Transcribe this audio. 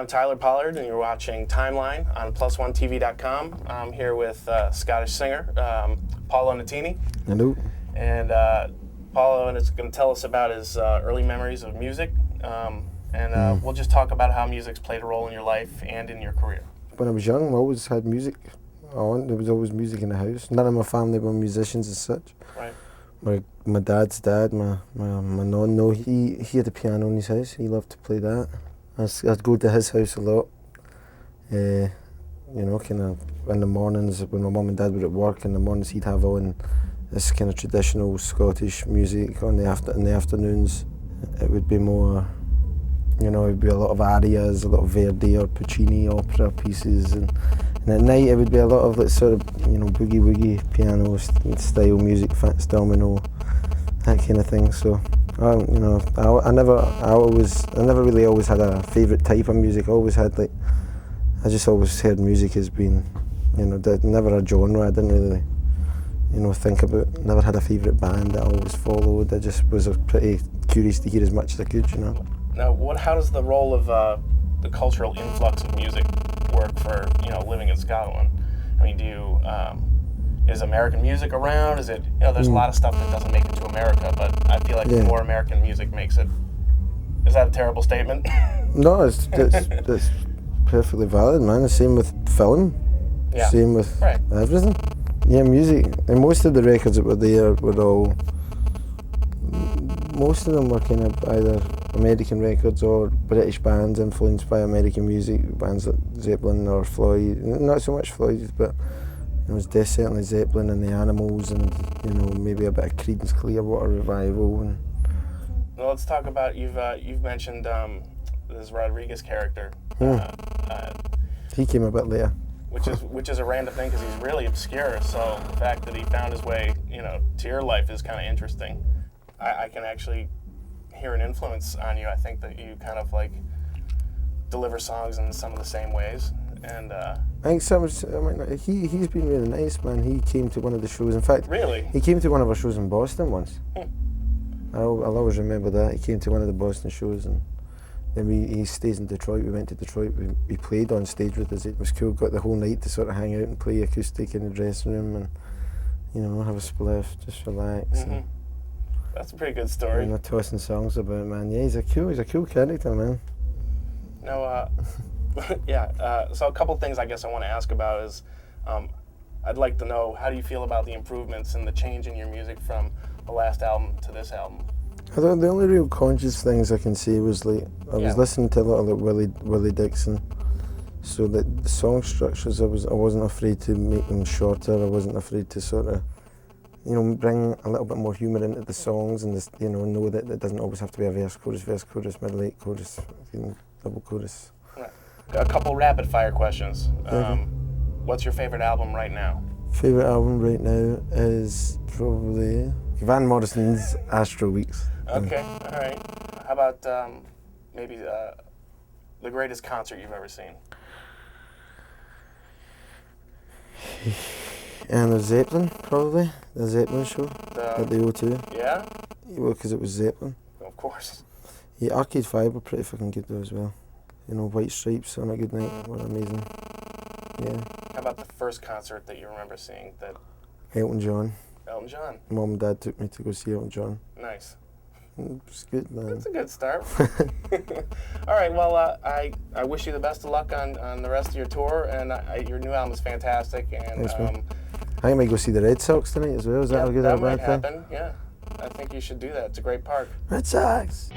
I'm Tyler Pollard, and you're watching Timeline on PlusOneTV.com. I'm here with Scottish singer Paolo Nutini. Hello. And Paolo is going to tell us about his early memories of music, and we'll just talk about how music's played a role in your life and in your career. When I was young, I always had music on. There was always music in the house. None of my family were musicians as such. Right. My dad's dad, my non, he had a piano in his house. He loved to play that. I'd go to his house a lot. You know, kind of in the mornings when my mum and dad were at work. In the mornings, he'd have on this kind of traditional Scottish music. In the afternoons, it would be more, you know, it would be a lot of arias, a lot of Verdi or Puccini opera pieces, and at night it would be a lot of like sort of, you know, boogie woogie piano style music, Fats Domino, that kind of thing. So, you know, I never really always had a favourite type of music. I just always heard music as being, you know, never a genre. I didn't really, you know, think about. Never had a favourite band that I always followed. I just was pretty curious to hear as much as I could, you know. Now, how does the role of the cultural influx of music work for, you know, living in Scotland? I mean, is American music around? Is it, you know, there's a lot of stuff that doesn't make it to America, but I feel like more American music makes it. Is that a terrible statement? No, it's perfectly valid, man. The same with film. Yeah. Same with everything. Yeah, music. And most of the records that were there were all. Most of them were kind of either American records or British bands influenced by American music, bands like Zeppelin or Floyd. Not so much Floyd, but it was certainly Zeppelin and the Animals, and, you know, maybe a bit of Creedence Clearwater Revival. And well, let's talk about you've mentioned this Rodriguez character. He came a bit later. Which is a random thing because he's really obscure. So the fact that he found his way, you know, to your life is kind of interesting. I can actually hear an influence on you. I think that you kind of like deliver songs in some of the same ways, and I think he's been really nice, man. He came to one of the shows. In fact, really, he came to one of our shows in Boston once. I'll always remember that. He came to one of the Boston shows, and then he stays in Detroit. We went to Detroit. We played on stage with us. It was cool. Got the whole night to sort of hang out and play acoustic in the dressing room, and, you know, have a spliff, just relax. And, that's a pretty good story. You know, tossing songs about, man. Yeah, he's a cool character, man. No, so a couple things I guess I want to ask about is, I'd like to know, how do you feel about the improvements and the change in your music from the last album to this album? The only real conscious things I can say was like, I was listening to a lot of like Willie Dixon, so that the song structures, I wasn't afraid to make them shorter. I wasn't afraid to sort of, you know, bring a little bit more humour into the songs, and you know that it doesn't always have to be a verse, chorus, middle eight, chorus, double chorus. Right. A couple rapid fire questions. What's your favourite album right now? Favourite album right now is probably Van Morrison's Astro Weeks. Okay, all right. How about maybe the greatest concert you've ever seen? And the Zeppelin, probably. The Zeppelin show at the O2. Yeah? Well, because it was Zeppelin. Of course. Yeah, Arcade Fire were pretty fucking good though as well. You know, White Stripes on a good night were amazing. Yeah. How about the first concert that you remember seeing? Elton John. Elton John? Mum and Dad took me to go see Elton John. Nice. It was good, man. That's a good start. All right, well, I wish you the best of luck on the rest of your tour, and your new album is fantastic. And thanks, man. I might go see the Red Sox tonight as well. Is that a good or bad thing? That might happen, yeah. I think you should do that. It's a great park. Red Sox!